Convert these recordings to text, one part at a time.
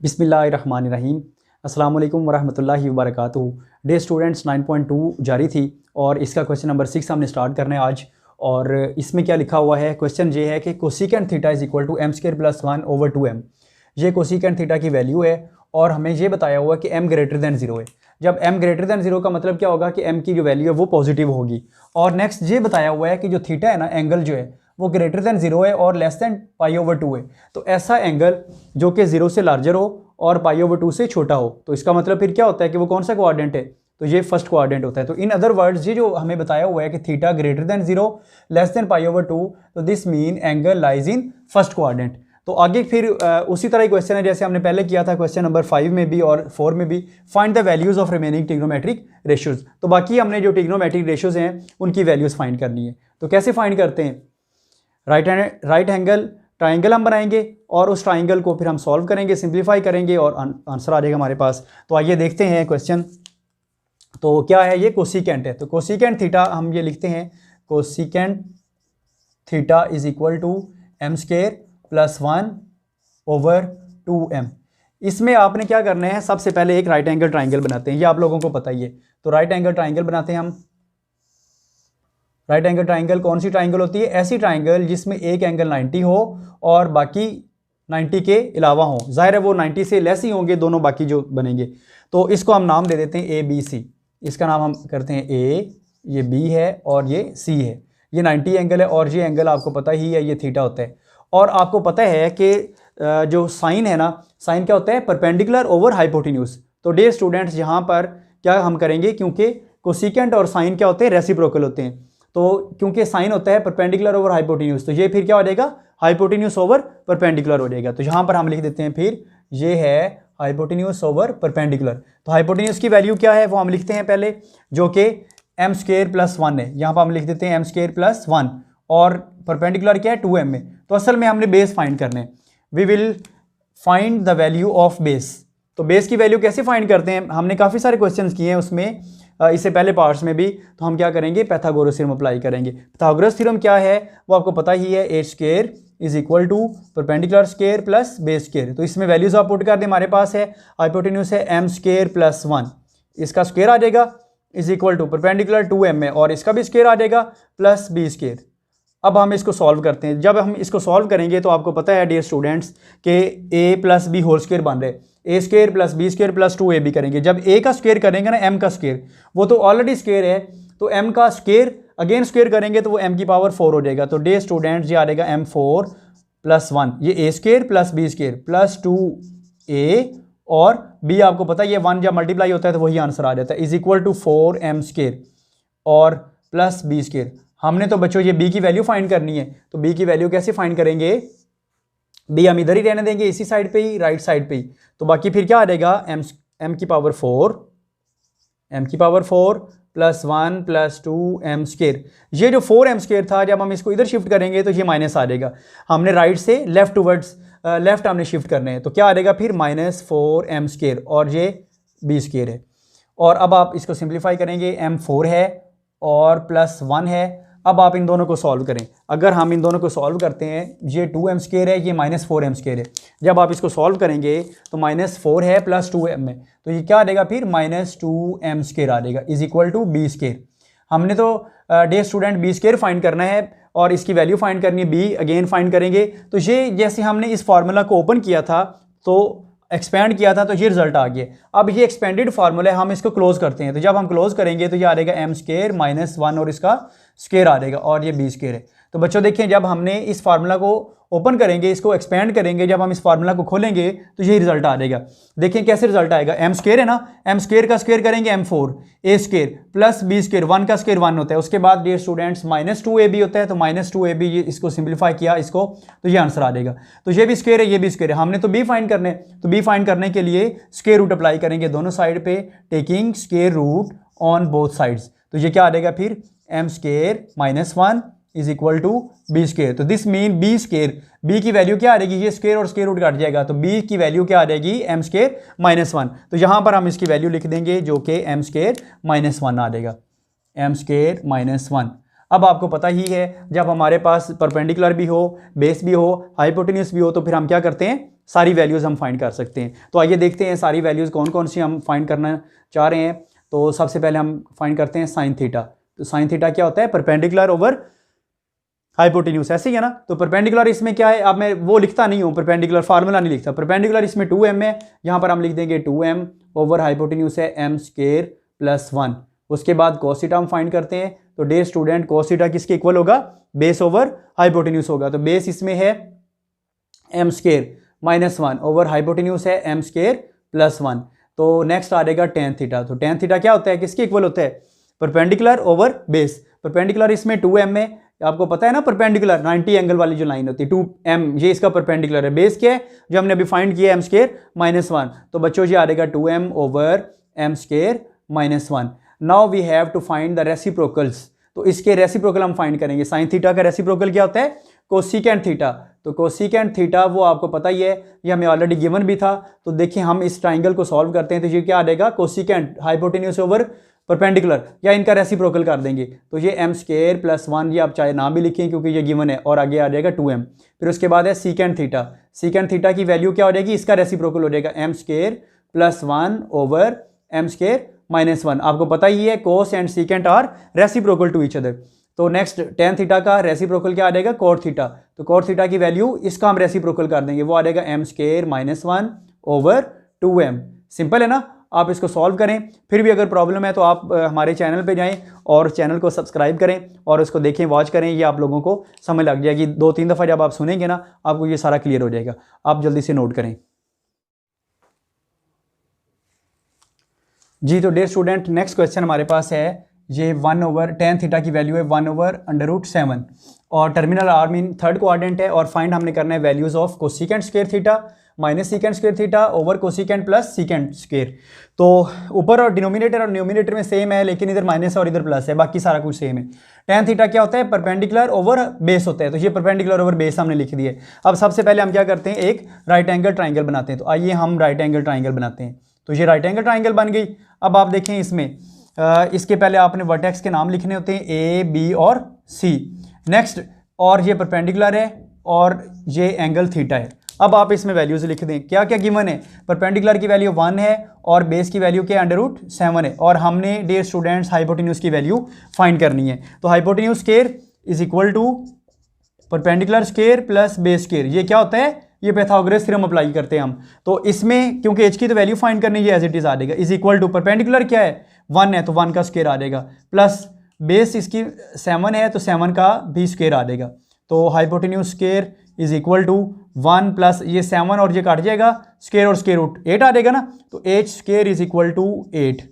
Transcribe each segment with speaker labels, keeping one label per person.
Speaker 1: बिस्मिल्लाहिर्रहमानिर्रहीम। अस्सलाम वालेकुम वरहमतुल्लाहि वबरकातुहू। डे स्टूडेंट्स 9.2 जारी थी और इसका क्वेश्चन नंबर 6 हमने स्टार्ट करना है आज। और इसमें क्या लिखा हुआ है, क्वेश्चन ये है कि cosecant theta is equal to m² + 1/2m। ये कोसिकेंट थीटा की वैल्यू है और हमें ये बताया हुआ है कि m ग्रेटर दैन 0 है। जब m ग्रेटर दैन 0 का मतलब क्या होगा कि m की जो वैल्यू है वो पॉजिटिव होगी। और नेक्स्ट ये बताया हुआ है कि जो थीटा है ना, एंगल जो है वो ग्रेटर दैन 0 है और लेस दैन π/2 है। तो ऐसा एंगल जो कि 0 से लार्जर हो और π/2 से छोटा हो, तो इसका मतलब फिर क्या होता है कि वो कौन सा क्वाड्रेंट है, तो ये फर्स्ट क्वाड्रेंट होता है। तो इन अदर वर्ड्स ये जो हमें बताया हुआ है कि theta greater than 0 less than π/2, तो this mean angle lies in first quadrant. तो आगे फिर उसी तरह क्वेश्चन है जैसे हमने पहले किया था क्वेश्चन नंबर 5 में भी और 4 में भी, find the values of remaining trigonometric ratios. तो बाकी हमने जो ट्रिग्नोमेट्रिक रेशियोज हैं उनकी वैल्यूज फाइंड करनी है। तो कैसे फाइंड करते हैं, राइट एंगल ट्राइंगल हम बनाएंगे और उस ट्राइंगल को फिर हम सॉल्व करेंगे, सिंप्लीफाई करेंगे और आंसर आ जाएगा हमारे पास। तो आइए देखते हैं क्वेश्चन। तो क्या है, ये कोसिकेंट है। तो कोसिकेंट थीटा हम ये लिखते हैं, cosecant theta is equal to m² + 1/2m। इसमें आपने क्या करना है, सबसे पहले एक राइट एंगल ट्राइंगल बनाते हैं, ये आप लोगों को पता ही है। तो राइट एंगल ट्राइंगल बनाते हैं हम। राइट एंगल ट्राइंगल कौन सी ट्राइंगल होती है, ऐसी ट्राइंगल जिसमें एक एंगल 90 हो और बाकी 90 के अलावा हो। जाहिर है वो 90 से लेस ही होंगे दोनों बाकी जो बनेंगे। तो इसको हम नाम दे देते हैं ABC। इसका नाम हम करते हैं A, ये B है और ये C है। ये 90 एंगल है और ये एंगल आपको पता ही है, ये थीटा होता है। और आपको पता है कि जो साइन है ना, साइन क्या होता है, परपेंडिकुलर ओवर हाइपोटेन्यूज। तो डियर स्टूडेंट्स यहाँ पर क्या हम करेंगे, क्योंकि कोसिकेंट और साइन क्या होते हैं, रेसिप्रोकल होते हैं। तो क्योंकि साइन होता है परपेंडिकुलर ओवर हाइपोटेन्यूज, तो ये फिर क्या हो जाएगा, हाइपोटेन्यूज ओवर परपेंडिकुलर हो जाएगा। तो यहाँ पर हम लिख देते हैं फिर ये है हाइपोटेन्यूज ओवर परपेंडिकुलर। तो हाइपोटेन्यूज की वैल्यू क्या है वो हम लिखते हैं पहले, जो कि m² + 1 है। यहाँ पर हम लिख देते हैं m² + 1 और परपेंडिकुलर क्या है 2m में। तो असल में हमने बेस फाइंड करने हैं। We will find the value of base. तो बेस की वैल्यू कैसे फाइंड करते हैं, हमने काफ़ी सारे क्वेश्चंस किए हैं उसमें, इससे पहले पार्ट्स में भी। तो हम क्या करेंगे, पाइथागोरस थ्योरम अप्लाई करेंगे। पाइथागोरस थ्योरम क्या है वो आपको पता ही है, a² is equal to perpendicular square plus base square. तो इसमें वैल्यूज आप पुट कर दें, हमारे पास है हाइपोटेन्यूज है m² + 1, इसका स्क्वायर आ जाएगा is equal to perpendicular 2m है और इसका भी स्क्वायर आ जाएगा प्लस b²। अब हम इसको सॉल्व करते हैं। जब हम इसको सॉल्व करेंगे तो आपको पता है डियर स्टूडेंट्स कि a + b होल स्क्वायर बन रहे, a² + b² + 2ab करेंगे। जब a का स्क्वायर करेंगे ना, m का स्क्वायर, वो तो ऑलरेडी स्क्वायर है, तो m का स्क्वायर अगेन स्क्वायर करेंगे तो वो m की पावर 4 हो जाएगा। तो डियर स्टूडेंट्स ये आ जाएगा m4 + 1, ये a² + b² + 2a और b आपको पता है ये 1 जब मल्टीप्लाई होता है तो वही आंसर आ जाता है, इज इक्वल टू 4m² और प्लस b²। हमने तो बच्चों ये b की वैल्यू फाइंड करनी है। तो b की वैल्यू कैसे फाइंड करेंगे, b हम इधर ही रहने देंगे, इसी साइड पे ही, राइट साइड पे ही। तो बाकी फिर क्या आ जाएगा, m की पावर 4 + 1 + 2m²। ये जो 4m² था, जब हम इसको इधर शिफ्ट करेंगे तो ये माइनस आ जाएगा। हमने राइट से लेफ्ट टूवर्ड्स लेफ्ट हमने शिफ्ट करने हैं, तो क्या आ जाएगा फिर -4m² और ये b² है। और अब आप इसको सिंप्लीफाई करेंगे, m4 है और +1 है। अब आप इन दोनों को सॉल्व करें। अगर हम इन दोनों को सॉल्व करते हैं, ये 2m² है, ये -4m² है। जब आप इसको सॉल्व करेंगे तो -4 है प्लस 2m है, तो ये क्या आ जाएगा फिर -2m² आ जाएगा इज इक्वल टू b²। हमने तो डे स्टूडेंट b² फाइंड करना है और इसकी वैल्यू फाइंड करनी है, b अगेन फाइंड करेंगे। तो ये जैसे हमने इस फार्मूला को ओपन किया था तो एक्सपेंड किया था, तो ये रिजल्ट आ गया। अब ये एक्सपेंडेड फार्मूला है, हम इसको क्लोज करते हैं। तो जब हम क्लोज करेंगे तो ये आ जाएगा m² - 1 और इसका स्क्वायर आ जाएगा और ये b² है। तो बच्चों देखें, जब हमने इस फार्मूला को ओपन करेंगे, इसको एक्सपेंड करेंगे, जब हम इस फार्मूला को खोलेंगे तो ये रिजल्ट आ जाएगा। देखें कैसे रिजल्ट आएगा, m² है ना, m² का स्क्वायर करेंगे m4, a² प्लस b², 1 का स्क्वायर 1 होता है। उसके बाद डियर स्टूडेंट्स -2ab होता है, तो -2ab इसको सिंप्लीफाई किया इसको, तो ये आंसर आ जाएगा। तो ये भी स्क्वायर है, ये भी स्क्वायर है। हमने तो b फाइंड करने, तो b फाइंड करने के लिए स्क्वायर रूट अप्लाई करेंगे दोनों साइड पे, taking square root on both sides. तो ये क्या आ जाएगा फिर m² - 1 is equal to b²। तो दिस मीन b², b की वैल्यू क्या आ जाएगी, ये स्क्वायर और स्क्वायर रूट कट जाएगा, तो b की वैल्यू क्या आ जाएगी m² - 1। तो यहाँ पर हम इसकी वैल्यू लिख देंगे जो कि m² - 1 आ जाएगा, m² - 1। अब आपको पता ही है, जब हमारे पास परपेंडिकुलर भी हो, बेस भी हो, हाइपोटेन्यूज भी हो, तो फिर हम क्या करते हैं, सारी वैल्यूज़ हम फाइंड कर सकते हैं। तो आइए देखते हैं सारी वैल्यूज़ कौन कौन सी हम फाइंड करना चाह रहे हैं। तो सबसे पहले हम फाइंड करते हैं साइन थीटा। तो साइन थीटा क्या होता है? परपेंडिकुलर ओवर हाइपोटेन्यूज, ऐसे ही है ना। तो परपेंडिकुलर इसमें क्या है, अब मैं वो लिखता नहीं हूँ, परपेंडिकुलर फार्मूला नहीं लिखता। परपेंडिकुलर इसमें 2m है, यहाँ पर हम लिख देंगे 2m ओवर हाइपोटेन्यूज है m स्क्वायर प्लस 1। उसके बाद cos थीटा हम फाइंड करते हैं। तो डे स्टूडेंट cos थीटा किसके इक्वल होगा? बेस ओवर हाइपोटेन्यूज होगा। तो बेस इसमें है m square minus 1 over hypotenuse है m स्क्वायर प्लस 1। तो नेक्स्ट आ जाएगा टेन थीटा। तो टेन थीटा क्या होता है, किसके इक्वल होता है? Perpendicular over base. परपेंडिकुलर इसमें 2m है, आपको पता है ना, परपेंडिकुलर 90 एंगल वाली जो लाइन होती है 2m, ये इसका परपेंडिकुलर है। बेस क्या है जो हमने अभी फाइंड किया है? m square minus 1। तो बच्चों ये आ जाएगा 2m over m square minus 1। Now we have to find the reciprocals. तो इसके रेसिप्रोकल हम फाइंड करेंगे। साइन थीटा का रेसिप्रोकल क्या होता है? Cosecant theta. तो कोसिकेंट थीटा वो आपको पता ही है, ये हमें ऑलरेडी गिवन भी था। तो देखिए हम इस ट्राइंगल को सॉल्व करते हैं तो ये क्या आ जाएगा? कोसिकेंट हाइपोटेन्यूज ओवर परपेंडिकुलर, या इनका रेसिप्रोकल कर देंगे। तो ये m स्क्वायर प्लस 1, ये आप चाहे नाम भी लिखें क्योंकि ये गिवन है, और आगे आ जाएगा 2m। फिर उसके बाद है सीकेंट थीटा। सीकेंट थीटा की वैल्यू क्या हो जाएगी? इसका रेसिप्रोकल हो जाएगा m square plus 1 over m square minus 1। आपको पता ही है cos and secant are reciprocal to each other. तो नेक्स्ट टेन थीटा का रेसिप्रोकल क्या आ जाएगा? Cot theta. तो कोट थीटा की वैल्यू इसका हम रेसिप्रोकल कर देंगे, वो आ जाएगा m square minus 1 over 2m। Simple है ना। आप इसको सॉल्व करें। फिर भी अगर प्रॉब्लम है तो आप हमारे चैनल पे जाएं और चैनल को सब्सक्राइब करें और उसको देखें, वॉच करें। ये आप लोगों को समझ लग जाएगी। 2-3 दफ़ा जब आप सुनेंगे ना, आपको ये सारा क्लियर हो जाएगा। आप जल्दी से नोट करें जी। तो डियर स्टूडेंट, नेक्स्ट क्वेश्चन हमारे पास है, ये 1 ओवर टेन थीटा की वैल्यू है 1 ओवर √7 और terminal arm in third quadrant है, और फाइंड हमने करना है values of cosecant square theta minus secant square theta over cosecant plus secant square. तो ऊपर और डिनोमिनेटर और न्यूमिनेटर में सेम है, लेकिन इधर माइनस और इधर प्लस है, बाकी सारा कुछ सेम है। टेन थीटा क्या होता है? परपेंडिकुलर ओवर बेस होता है। तो ये परपेंडिकुलर ओवर बेस हमने लिख दिया है। अब सबसे पहले हम क्या करते हैं? एक राइट एंगल ट्राइंगल बनाते हैं। तो आइए हम राइट एंगल ट्राइंगल बनाते हैं। तो ये राइट एंगल ट्राइंगल बन गई। अब आप देखें इसमें इसके पहले आपने वर्टेक्स के नाम लिखने होते हैं A, B और C। नेक्स्ट, और ये परपेंडिकुलर है और ये एंगल थीटा है। अब आप इसमें वैल्यूज लिख दें। क्या क्या गिवन है? परपेंडिकुलर की वैल्यू 1 है और बेस की वैल्यू क्या √7 है, और हमने डियर स्टूडेंट्स हाइपोटेन्यूज की वैल्यू फाइंड करनी है। तो hypotenuse square is equal to perpendicular square plus base square. ये क्या होता है? ये पाइथागोरस थ्योरम अप्लाई करते हैं हम। तो इसमें क्योंकि h की तो वैल्यू फाइंड करनी है, एज इट इज आ जाएगा, इज इक्वल टू परपेंडिकुलर क्या है? 1 है तो 1 का स्क्वायर आ जाएगा, प्लस बेस इसकी 7 है तो 7 का भी स्क्वायर आ जाएगा। तो hypotenuse square is equal to 1 plus ये 7 और ये काट जाएगा, स्क्वायर और स्क्वायर रूट 8 आ जाएगा ना। तो h square is equal to 8।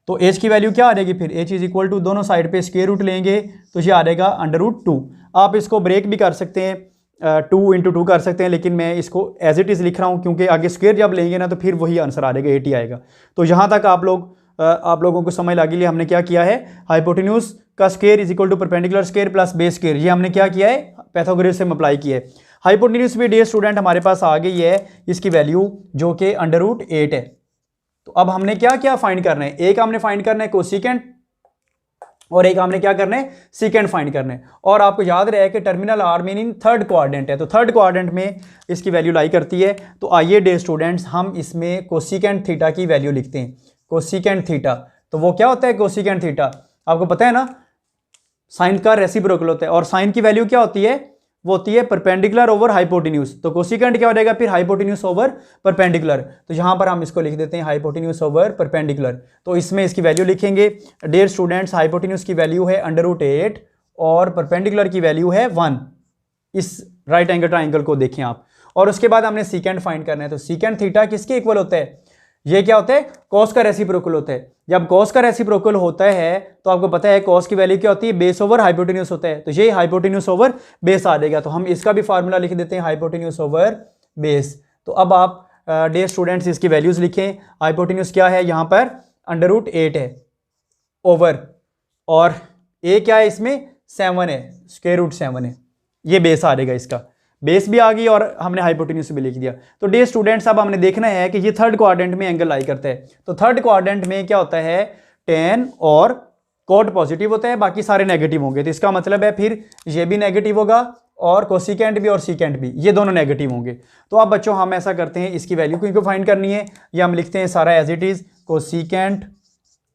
Speaker 1: तो h की वैल्यू क्या आ जाएगी फिर? h इज इक्वल टू, दोनों साइड पे स्क्वायर रूट लेंगे तो ये आ जाएगा √2। आप इसको ब्रेक भी कर सकते हैं, 2 × 2 कर सकते हैं, लेकिन मैं इसको एज इट इज़ लिख रहा हूँ क्योंकि आगे स्क्वायर जब लेंगे ना तो फिर वही आंसर आ जाएगा, 80 आएगा। तो यहाँ तक आप लोगों को समझ लगी लिए हमने क्या किया है? हाइपोटेन्यूज का square is equal to perpendicular square plus base square, ये हमने क्या किया है? पाइथागोरस से अप्लाई किया है। हाइपोटेन्यूज भी डियर स्टूडेंट हमारे पास आ गई है, इसकी वैल्यू जो कि √8 है। तो अब हमने क्या क्या फाइंड करना है? एक हमने फाइंड करना है कोसिकेंट और एक हमने क्या करना है? सीकेंट फाइंड करना है। और आपको याद रहे कि terminal arm meaning third quadrant है, तो थर्ड क्वाड्रेंट में इसकी वैल्यू लाई करती है। तो आइए डियर स्टूडेंट्स हम इसमें कोसिकेंट थीटा की वैल्यू लिखते हैं। कोसिकेंट थीटा, तो वो क्या होता है? कोसिकेंट थीटा आपको पता है ना, साइन का रेसिप्रोकल होता है, और साइन की वैल्यू क्या होती है? वो होती है परपेंडिकुलर ओवर हाइपोटेन्यूज। तो कोसिकेंट क्या हो जाएगा फिर? Hypotenuse over perpendicular. तो यहां पर हम इसको लिख देते हैं हाइपोटेन्यूज ओवर परपेंडिकुलर। तो इसमें इसकी वैल्यू लिखेंगे। डियर स्टूडेंट्स, हाइपोटेन्यूज की वैल्यू है √8 और परपेंडिकुलर की वैल्यू है 1। इस राइट एंगल ट्राइंगल को देखें आप। और उसके बाद हमने सीकेंट फाइंड करना है। तो सीकेंट थीटा किसके इक्वल होता है? ये क्या होता है? कॉस का रेसिप्रोकल होता है। जब कॉस का रेसिप्रोकल होता है तो आपको पता है कॉस की वैल्यू क्या होती है? बेस ओवर हाइपोटेन्यूज होता है। तो ये हाइपोटेन्यूज ओवर बेस आ जाएगा। तो हम इसका भी फार्मूला लिख देते हैं, हाइपोटेन्यूज ओवर बेस। तो अब आप डियर स्टूडेंट्स इसकी वैल्यूज लिखें। हाइपोटेन्यूज क्या है? यहाँ पर √8 है ओवर, और ए क्या है? इसमें 7 है, √7 है। ये बेस आ जाएगा, इसका बेस भी आ गई और हमने हाइपोटेन्यूज भी लिख दिया। तो डियर स्टूडेंट्स, अब हमने देखना है कि ये थर्ड क्वाड्रेंट में एंगल लाई करता है। तो थर्ड क्वाड्रेंट में क्या होता है? टेन और कोट पॉजिटिव होता है, बाकी सारे नेगेटिव होंगे। तो इसका मतलब है फिर ये भी नेगेटिव होगा और कोसिकेंट भी और सीकेंट भी, ये दोनों नेगेटिव होंगे। तो अब बच्चों हम ऐसा करते हैं, इसकी वैल्यू क्योंकि फाइंड करनी है, ये हम लिखते हैं सारा as it is, cosecant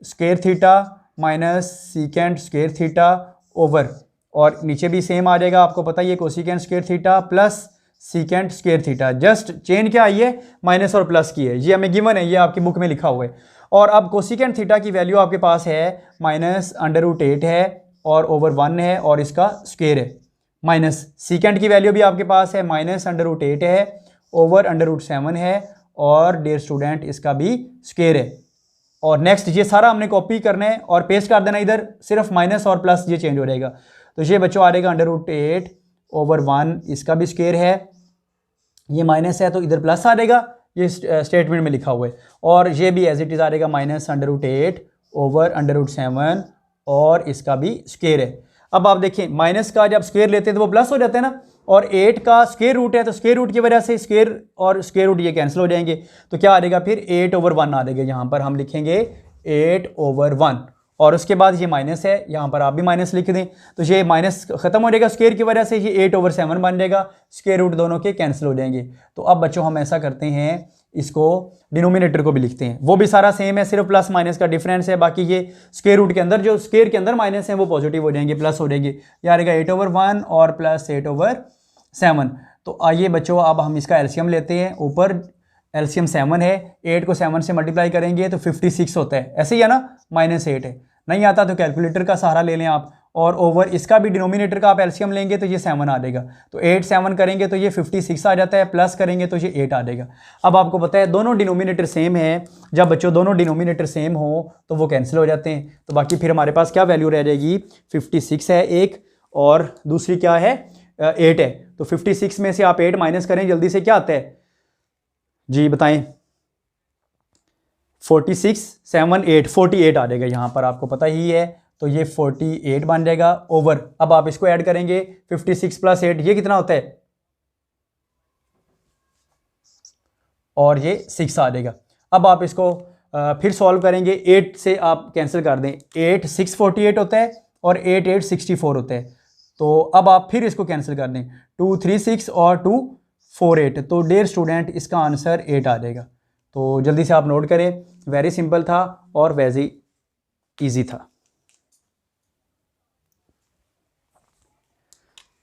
Speaker 1: square theta minus secant square theta over, और नीचे भी सेम आ जाएगा, आपको पता ही है, cosecant square theta plus secant square theta. Just change क्या आई है, माइनस और प्लस की है, ये हमें गिवन है, ये आपकी बुक में लिखा हुआ है। और अब कोसिकेंट थीटा की वैल्यू आपके पास है -√8 है और ओवर 1 है और इसका स्क्वायर है, माइनस सीकेंट की वैल्यू भी आपके पास है -√8 है ओवर √7 है और डियर स्टूडेंट इसका भी स्क्वायर है। और नेक्स्ट ये सारा हमने कॉपी करना है और पेस्ट कर देना इधर, सिर्फ माइनस और प्लस ये चेंज हो जाएगा। तो ये बच्चों आ जाएगा √8 ओवर 1, इसका भी स्क्वायर है, ये माइनस है तो इधर प्लस आ जाएगा, ये स्टेटमेंट में लिखा हुआ है। और ये भी एज इट इज़ आ जाएगा -√8 ओवर √7 और इसका भी स्क्वायर है। अब आप देखिए माइनस का जब स्क्वायर लेते हैं तो वो प्लस हो जाता है ना, और 8 का स्क्वायर रूट है तो स्क्वायर रूट की वजह से स्क्वायर और स्क्वायर रूट ये कैंसिल हो जाएंगे, तो क्या आ जाएगा फिर 8 ओवर 1 आ जाएगा। यहाँ पर हम लिखेंगे 8 ओवर 1 और उसके बाद ये माइनस है, यहाँ पर आप भी माइनस लिख दें, तो ये माइनस खत्म हो जाएगा स्क्वायर की वजह से, ये 8 ओवर 7 बन जाएगा, स्क्वायर रूट दोनों के कैंसिल हो जाएंगे। तो अब बच्चों हम ऐसा करते हैं, इसको डिनोमिनेटर को भी लिखते हैं, वो भी सारा सेम है, सिर्फ प्लस माइनस का डिफरेंस है, बाकी ये स्क्वायर रूट के अंदर जो स्क्वायर के अंदर माइनस है वो पॉजिटिव हो जाएंगे, प्लस हो जाएंगे, ये आ जाएगा 8 ओवर 1 और प्लस 8 ओवर 7। तो आइए बच्चों अब हम इसका एलसीएम लेते हैं, ऊपर एलसीएम 7 है, 8 को 7 से मल्टीप्लाई करेंगे तो 56 होता है, ऐसे ही है ना, -8 है, नहीं आता तो कैलकुलेटर का सहारा ले लें आप, और ओवर इसका भी डिनोमिनेटर का आप एलसीएम लेंगे तो ये 7 आ जाएगा, तो 8 7 करेंगे तो ये 56 आ जाता है, प्लस करेंगे तो ये 8 आ जाएगा। अब आपको पता है दोनों डिनोमिनेटर सेम है, जब बच्चों दोनों डिनोमिनेटर सेम हो तो वो कैंसिल हो जाते हैं, तो बाकी फिर हमारे पास क्या वैल्यू रह जाएगी, 56 है एक और दूसरी क्या है 8 है, तो 56 में से आप 8 माइनस करें जल्दी से, क्या आता है जी बताएं, 46 7 8 48 आ जाएगा, यहाँ पर आपको पता ही है, तो ये 48 बन जाएगा ओवर। अब आप इसको ऐड करेंगे 56 प्लस 8, ये कितना होता है, और ये 6 आ जाएगा। अब आप इसको फिर सॉल्व करेंगे, 8 से आप कैंसिल कर दें, 8 6 48 होता है और 8 8 64 होता है, तो अब आप फिर इसको कैंसिल कर दें, 2 3 6 और 2 4 8, तो डियर स्टूडेंट इसका आंसर 8 आ जाएगा। तो जल्दी से आप नोट करें, वेरी सिंपल था और वेरी इजी था।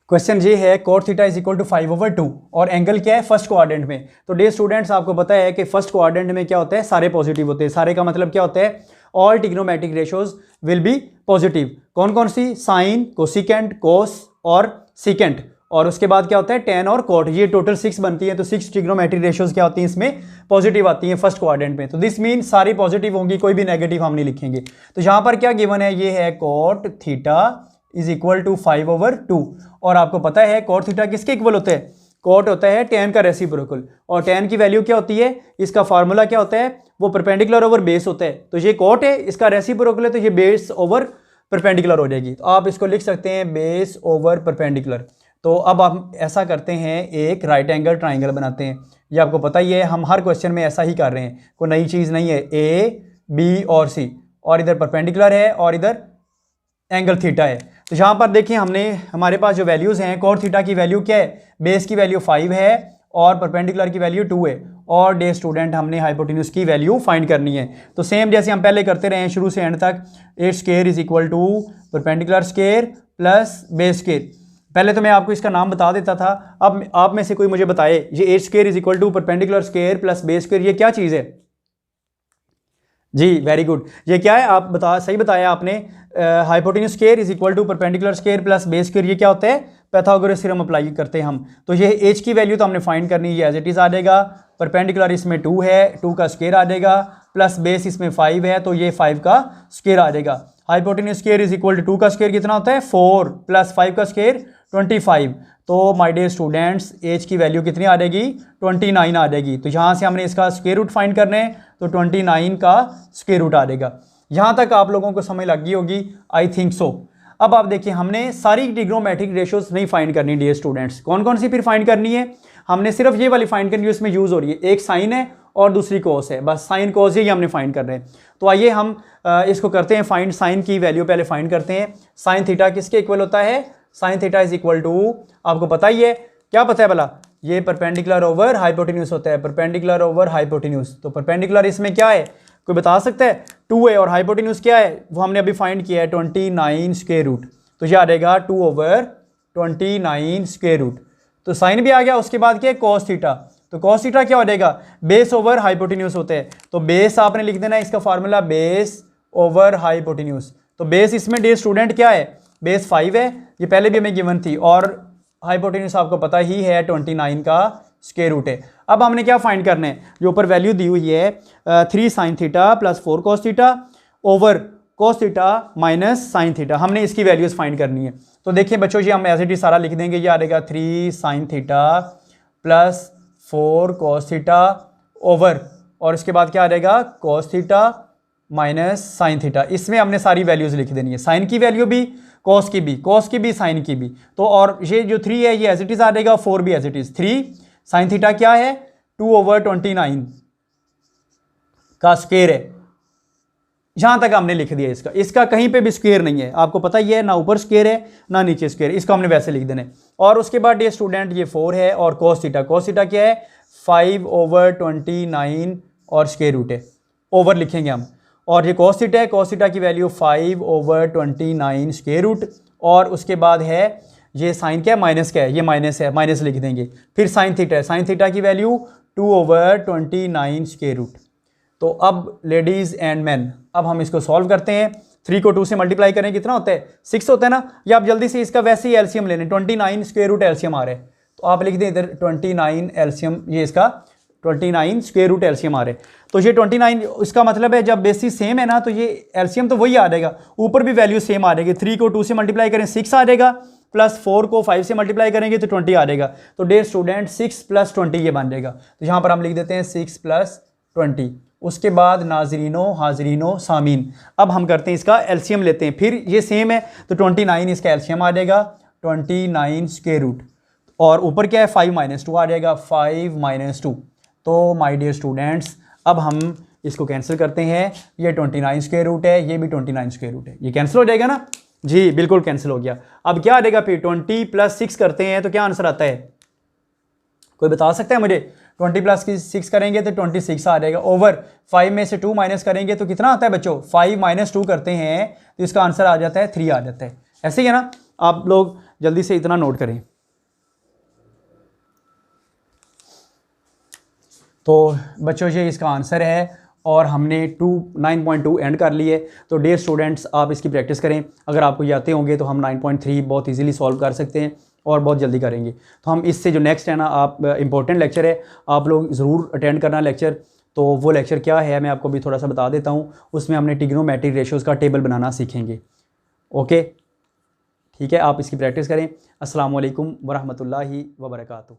Speaker 1: क्वेश्चन ये है, cot theta is equal to 5/2 और एंगल क्या है फर्स्ट क्वाड्रेंट में। तो डियर स्टूडेंट्स आपको पता है कि फर्स्ट क्वाड्रेंट में क्या होता है, सारे पॉजिटिव होते हैं, सारे का मतलब क्या होता है, all trigonometric ratios will be positive. कौन कौन सी, साइन, कोसिकेंट, कोस और सीकेंट, और उसके बाद क्या होता है टेन और कोट, ये टोटल 6 बनती है, तो 6 ट्रिग्नोमेट्रिक रेशियोज क्या होती हैं इसमें, पॉजिटिव आती हैं फर्स्ट क्वाड्रेंट में। तो दिस मीन सारी पॉजिटिव होंगी, कोई भी नेगेटिव हम नहीं लिखेंगे। तो यहाँ पर क्या गिवन है, ये है cot theta is equal to 5/2, और आपको पता है cot थीटा किसके इक्वल होता है, cot होता है tan का रेसिप्रोकल, और tan की वैल्यू क्या होती है, इसका फार्मूला क्या होता है, वो परपेंडिकुलर ओवर बेस होता है, तो ये cot है, इसका रेसिप्रोकल है, तो ये बेस ओवर परपेंडिकुलर हो जाएगी, तो आप इसको लिख सकते हैं बेस ओवर परपेंडिकुलर। तो अब हम ऐसा करते हैं, एक राइट एंगल ट्राइंगल बनाते हैं, ये आपको पता ही है, हम हर क्वेश्चन में ऐसा ही कर रहे हैं, कोई नई चीज़ नहीं है, A B और C, और इधर परपेंडिकुलर है और इधर एंगल थीटा है। तो यहाँ पर देखिए हमने, हमारे पास जो वैल्यूज़ हैं, cot थीटा की वैल्यू क्या है, बेस की वैल्यू 5 है और परपेंडिकुलर की वैल्यू 2 है, और डे स्टूडेंट हमने हाइपोटेन्यूज की वैल्यू फाइंड करनी है। तो सेम जैसे हम पहले करते रहे हैं शुरू से एंड तक, 8 square is equal to perpendicular square plus base square. पहले तो मैं आपको इसका नाम बता देता था, अब आप में से कोई मुझे बताए, ये 8 square is equal to perpendicular square plus base square, ये क्या चीज़ है जी, वेरी गुड, ये क्या है, आप सही बताया आपने, hypotenuse square is equal to perpendicular square plus base square, ये क्या होता है, पाइथागोरस थ्योरम अप्लाई करते हैं हम। तो ये एच की वैल्यू तो हमने फाइंड करनी है, एज इट इज आ जाएगा, परपेंडिकुलर इसमें 2 है, 2 का स्क्वायर आ जाएगा, प्लस बेस इसमें 5 है, तो ये 5 का स्क्वायर आ जाएगा। Hypotenuse square is equal to 2 का स्क्वायर कितना होता है 4 प्लस 5 का स्क्वायर 25। तो माय डियर स्टूडेंट्स एच की वैल्यू कितनी आ जाएगी, 29 आ जाएगी। तो यहाँ से हमने इसका स्क्वायर रूट फाइंड करना है, तो 29 का स्क्वायर रूट आ जाएगा। यहाँ तक आप लोगों को समझ लग गई होगी, आई थिंक सो। अब आप देखिए हमने सारी ट्रिग्नोमेट्रिक रेशियोज नहीं फाइंड करनी डियर स्टूडेंट्स, कौन कौन सी फिर फाइंड करनी है, हमने सिर्फ ये वाली फाइंड करनी है, उसमें यूज़ हो रही है, एक साइन है और दूसरी कोस है, बस साइन कोस ही हमने फाइंड कर रहे हैं। तो आइए हम इसको करते हैं फाइंड, साइन की वैल्यू पहले फाइंड करते हैं। साइन थीटा किसके इक्वल होता है, sine theta is equal to, आपको पता ही है, क्या पता है भला, ये परपेंडिकुलर ओवर हाइपोटेन्यूज होता है, परपेंडिकुलर ओवर हाइपोटेन्यूज। तो परपेंडिकुलर इसमें क्या है, कोई बता सकता है? 2 है, और हाइपोटेन्यूज क्या है, वो हमने अभी फाइंड किया है 29 स्क्वायर रूट। तो ये आ जाएगा 2/29 स्क्वायर रूट। तो साइन भी आ गया, उसके बाद क्या है, कॉस थीटा। तो कॉस थीटा क्या हो जाएगा, बेस ओवर हाइपोटेन्यूज होते हैं। तो बेस आपने लिख देना है, इसका फार्मूला बेस ओवर हाइपोटेन्यूज। तो बेस इसमें डियर स्टूडेंट क्या है, बेस 5 है, ये पहले भी हमें गिवन थी, और हाइपोटेन्यूज आपको पता ही है 29 का स्क्वायर रूट है। अब हमने क्या फाइंड करना है, जो ऊपर वैल्यू दी हुई है 3 sine theta plus 4 cos theta over cos theta minus sine theta, हमने इसकी वैल्यूज फाइंड करनी है। तो देखिए बच्चों, ये हम एज इट इज सारा लिख देंगे, ये आ जाएगा 3 sine theta plus 4 cos theta over, और इसके बाद क्या आ जाएगा, cos theta minus sine theta. इसमें हमने सारी वैल्यूज लिख देनी है, साइन की वैल्यू भी, कॉस की भी, कॉस की भी, साइन की भी। तो और ये जो 3 है ये एज इट इज आ जाएगा, 4 भी as it is. 3 sine theta क्या है, 2/29 का स्क्वायर है, यहां तक हमने लिख दिया। इसका कहीं पे भी स्क्वायर नहीं है, आपको पता ही है, ना ऊपर स्क्वायर है ना नीचे स्क्वायर, इसको हमने वैसे लिख देना है। और उसके बाद ये स्टूडेंट ये 4 है, और कॉस थीटा क्या है, 5/29 और स्क्वायर रूट है, ओवर लिखेंगे हम। और ये कॉस थीटा है, कॉस थीटा की वैल्यू 5/29 स्क्वायर रूट, और उसके बाद है ये साइन क्या है, माइनस क्या है, ये माइनस है, माइनस लिख देंगे। फिर साइन थीटा है, साइन थीटा की वैल्यू 2/29 स्क्वायर रूट। तो अब लेडीज़ एंड मैन, अब हम इसको सॉल्व करते हैं। 3 को 2 से मल्टीप्लाई करें कितना होता है, 6 होता है ना। या आप जल्दी से इसका वैसे ही एलसीएम लेने, 29 स्क्वायर रूट एलसीएम आ रहा है, तो आप लिख दें इधर 29 एलसीएम, ये इसका 29 स्क्वायर रूट एलसीएम आ रहा है। तो ये 29, इसका मतलब है जब बेसिस सेम है ना, तो ये एलसीएम तो वही आ जाएगा, ऊपर भी वैल्यू सेम आ जाएगी। 3 को 2 से मल्टीप्लाई करें 6 आ जाएगा, प्लस 4 को 5 से मल्टीप्लाई करेंगे तो 20 आ जाएगा। तो डियर स्टूडेंट 6 + 20 ये बन जाएगा। तो यहाँ पर हम लिख देते हैं 6 + 20। उसके बाद नाजरीनो हाजरीनो सामीन, अब हम करते हैं इसका एलसीएम लेते हैं, फिर ये सेम है तो 29 इसका एलसीएम आ जाएगा 29 स्क्वायर रूट, और ऊपर क्या है 5 - 2 आ जाएगा, 5 - 2। तो माय डियर स्टूडेंट्स, अब हम इसको कैंसिल करते हैं, ये 29 स्क्वायर रूट है, ये भी 29 स्क्वायर रूट है, ये कैंसिल हो जाएगा ना जी, बिल्कुल कैंसिल हो गया। अब क्या आ जाएगा, फिर 20 + 6 करते हैं तो क्या आंसर आता है, कोई बता सकता है मुझे? 20 + 6 करेंगे तो 26 आ जाएगा, ओवर 5 में से 2 माइनस करेंगे तो कितना आता है बच्चों, 5 - 2 करते हैं तो इसका आंसर आ जाता है 3 आ जाता है। ऐसे ही है ना, आप लोग जल्दी से इतना नोट करें। तो बच्चों ये इसका आंसर है, और हमने 9.2 एंड कर लिए। तो डियर स्टूडेंट्स, आप इसकी प्रैक्टिस करें, अगर आपको ये आते होंगे तो हम 9.3 बहुत इजीली सॉल्व कर सकते हैं और बहुत जल्दी करेंगे। तो हम इससे जो नेक्स्ट है ना, आप इंपॉर्टेंट लेक्चर है, आप लोग ज़रूर अटेंड करना लेक्चर। तो वो लेक्चर क्या है मैं आपको भी थोड़ा सा बता देता हूँ। उसमें हमने ट्रिग्नोमेट्रिक रेशियोज़ का टेबल बनाना सीखेंगे। ओके, ठीक है, आप इसकी प्रैक्टिस करें। अस्सलाम वालेकुम वरहमतुल्लाहि वबरकातुहू।